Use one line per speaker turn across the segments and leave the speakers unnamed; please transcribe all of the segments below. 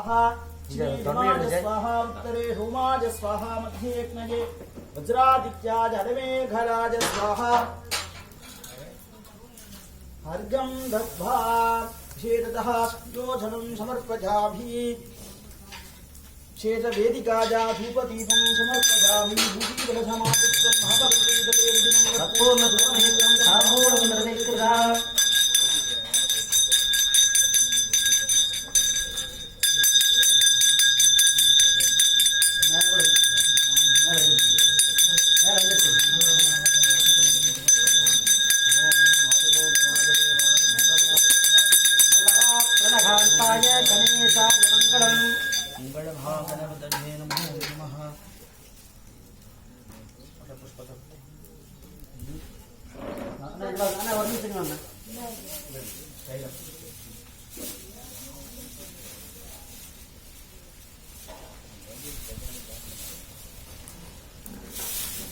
स्वाहा श्रीमाज स्वाहा उत्तरे सोमाज स्वाहा मध्ये यज्ञये वज्रादित्याज हरमेघराज स्वाहा अर्घ्यं दत्त्वा शेततः योजनं समर्पयामि शेतवेदिकाजा धूपदीपं समर्पयामि भूतिबलसमायुक्तं महाभगवतीतलेर्दिनं तत्पूर्णसुखमहितं सामूलमनिर्कृता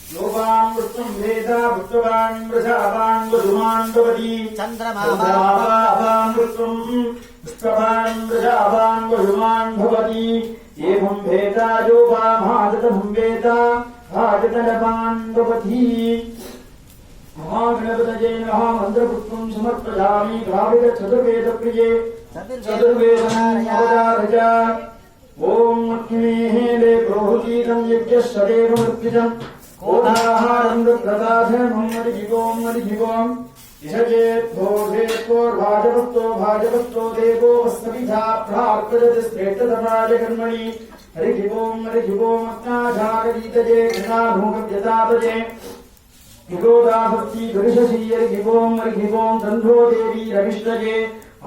योगां वृत्तं वेदा भुक्तवान् वृषावान् वधुमान् भवति चन्द्रमावां वृत्तं पुष्पवान् वृषावान् वधुमान् भवति एवं भेदा योगामादतं वेदा आदतलवान् भवति महागणपतये नमः मन्त्रपुष्पं समर्पयामि भावित चतुर्वेदप्रिये चतुर्वेदनारज ॐ अग्नेः प्रोहुतीतं यज्ञस्वदेवमर्पितम् कोधाहारं प्रदाधनं मरिजिगों मरिजिगों इषजेद्भोधेत्वोर्भाजवत्तो भाजवत्तो देवो वस्मभिधा प्रार्पयति श्रेष्ठतमाजकर्मणि हरिजिगों मत्नाझागरीतजे घृणाभूगव्यतातजे हिगोदाभक्ति गरिषसी हरिजिगों गन्धो देवी रविष्टजे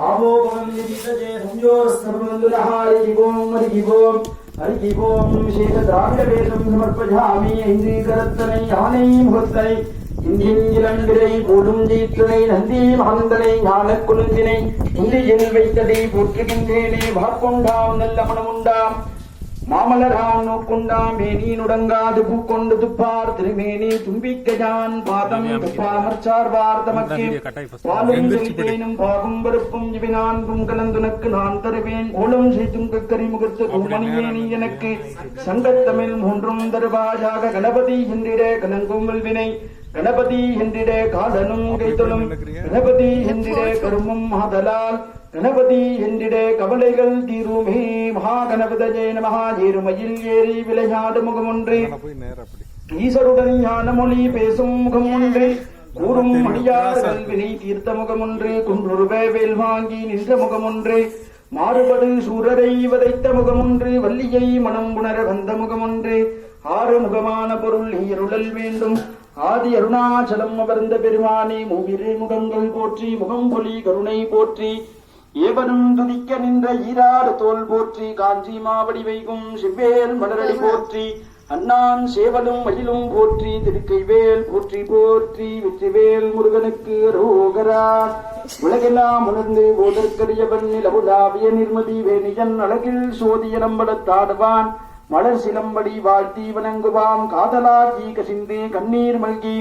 आवो भवन्निदीतजे संयोरस्तभवन्दुरः हरिजिगों हरिओम विशेष द्राविड वेदम समर्पयामि इंद्रीकरत्तनै यानै मुहत्तनै இந்தியிலங்கிரை போடும் ஜீத்துணை நந்தி மகந்தனை ஞானக் குழுந்தினை இந்தியில் வைத்ததை போற்றுகின்றேனே வாக்கொண்டாம் நல்ல மனமுண்டாம் மாமலரான் நோக்குண்டாம் மேனி நுடங்காது பூக்கொண்டு துப்பார் திருமேனி தும்பிக்கையான் பாதம் துப்பாமர்ச்சார்வார் தமக்கு பாலும் செலுத்தேனும் பாகும் வெறுப்பும் இவினான்கும் கலந்துனக்கு நான் தருவேன் ஓலம் செய்தும் கக்கரி முகத்து கும்மணியே நீ எனக்கு சங்கத்தமிழ் மூன்றும் தருவாயாக கணபதி என்றிட கலங்கும் வினை கணபதி என்றிட காலனும் கைத்தொழும் கணபதி என்றிட கருமும் மாதலால் கணபதி என்றிட கவலைகள் தீருமே மகாகணபதயே நமஹ ஏறுமையில் ஏறி விளையாடு முகமொன்று ஈசருடன் ஞான மொழி பேசும் முகமொன்று கூறும் அடியார் கல்வினை தீர்த்த முகமொன்று குன்றுருவ வேல் வாங்கி நின்ற முகமொன்று மாறுபடு சூரரை வதைத்த முகமொன்று வள்ளியை மனம் உணர வந்த முகமொன்று ஆறு முகமான பொருள் நீருளல் வேண்டும் ஆதி அருணாச்சலம் அமர்ந்த பெருமானே மூவிரு முகங்கள் போற்றி முகம் பொலி கருணை போற்றி ஏவனும் துதிக்க நின்ற ஈராறு தோல் போற்றி காஞ்சி மாவடி வைகும் சிவ்வேல் மலரடி போற்றி அண்ணான் சேவலும் மயிலும் போற்றி திருக்கைவேல் போற்றி போற்றி வெற்றிவேல் முருகனுக்கு ரோகரா உலகெல்லாம் உணர்ந்து போதற்கரியவன் நிலவுலாவிய நிர்மதி வேணியன் அழகில் சோதிய நம்பளத்தாடுவான் மலர் சிலம்படி வாழ்த்தி வணங்குவாம் காதலார் ஜீ கசிந்து கண்ணீர் மல்கி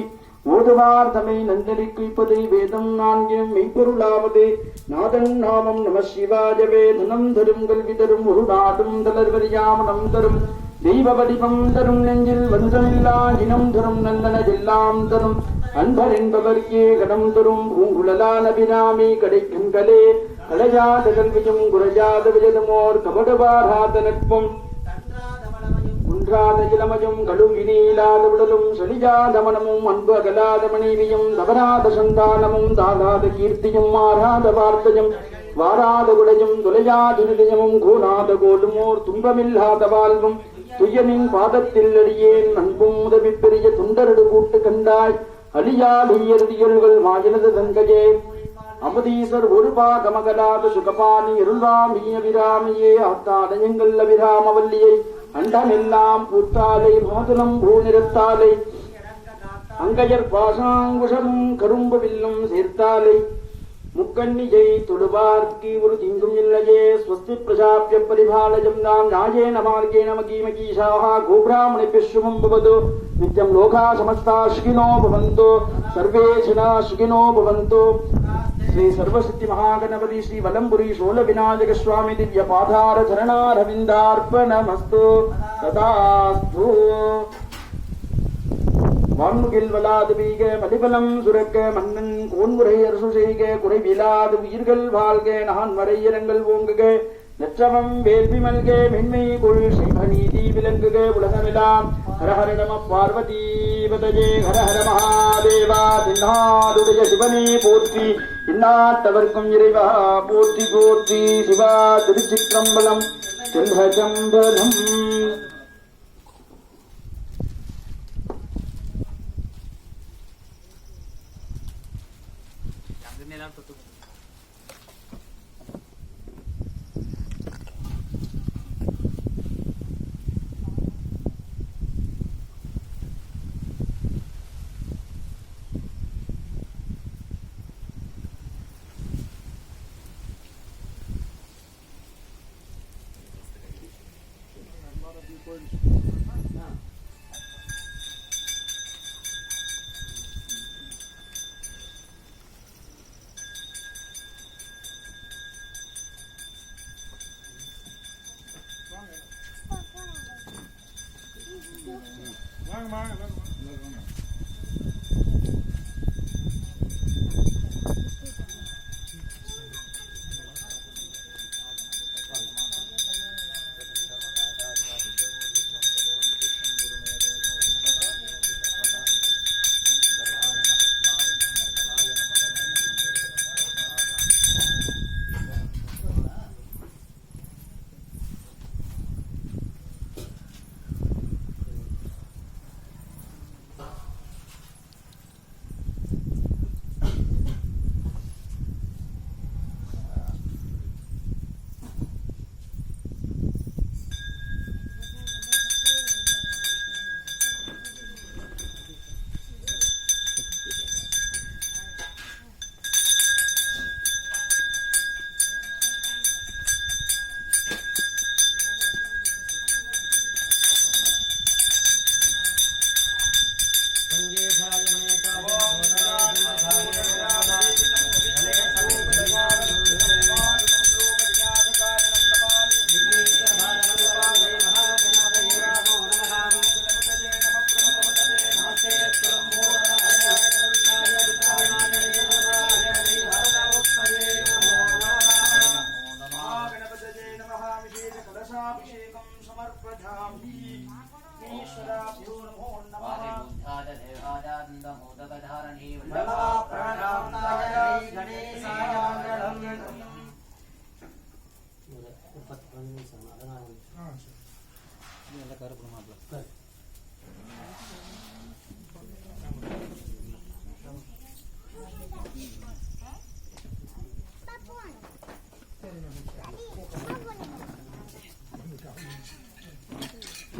ஓதுவார் தமை நந்தலி குய்ப்பதை வேதம் நான்கும் மெய்ப்பொருளாவது நாதன் நாமம் நம சிவாஜவே தனம் தரும் கல்வி தரும் ஒரு நாடும் தளர்வரியாமனம் தரும் தெய்வ வடிவம் தரும் நெஞ்சில் வந்தமில்லா இனம் தரும் நந்தன எல்லாம் தரும் அன்பர் என்பவர்க்கே கடம் தரும் பூங்குழலான அபிராமி கடைக்கண்களே களையாத கல்வியும் குறையாத விஜயமோர் கபடபாராத நட்பும் குன்றாத இளமையும் கழுவினீலாத உடலும் செழியாத மனமும் அன்பு அகலாத மனைவியும் தவறாத சந்தானமும் தாகாத கீர்த்தியும் மாறாத வார்த்தையும் வாராத குடையும் துளையாத நிலையமும் கூணாத கோலுமோர் துன்பமில்லாத வாழ்வும் துயனின் பாதத்தில் அடியேன் அன்பும் உதவி பெரிய துண்டரடு கூட்டு கண்டாய் அழியால் உயர்தியல்கள் மாயினது தங்கையே அமுதீசர் ஒரு பாகமகலாத சுகபாணி இருள்வாமிய விராமியே ஆத்தாடயங்கள் அபிராமவல்லியை அண்டமெல்லாம் பூத்தாலை மோதலம் பூநிறத்தாலை அங்கையர் பாசாங்குஷமும் கரும்பு வில்லும் சேர்த்தாலை முக்கண்ணியை தொழுவார்க்கு ஒரு திங்கும் இல்லையே ஸ்வஸ்தி பிரஜாபிய பரிபாலஜம் நாம் நியாயேன மார்கேண மகீமகீஷாः கோபிராமணிபிः शुभं भवतु नित्यं लोकाः समस्ताः सुखिनो भवन्तु सर्वे जनाः सुखिनो भवन्तु श्री सर्वसिद्धि महागणपति श्री वलंपुरी शोल विनायक स्वामी दिव्य पादार चरणारविंदार्पणमस्तु तथास्तु வான்முகில் வலாது வீக மலிபலம் சுரக்க மன்னன் கோன்முறை அரசு செய்க குறைவிலாது உயிர்கள் வாழ்க நான் வரையிரங்கள் ஓங்குக நற்றவம் வேள்வி மல்க மென்மை கொள் செய்வநீதி விளங்குக உலகமெல்லாம் ஹர ஹர நம பார்வதி பதஜே ஹர ஹர மகாதேவா தென்னாடுடைய சிவனே போற்றி இந்நாட்டவர்க்கும் இறைவா போற்றி போற்றி சிவா திருச்சிற்றம்பலம் செல்வச்சம்பலம்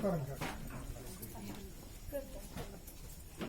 Correct.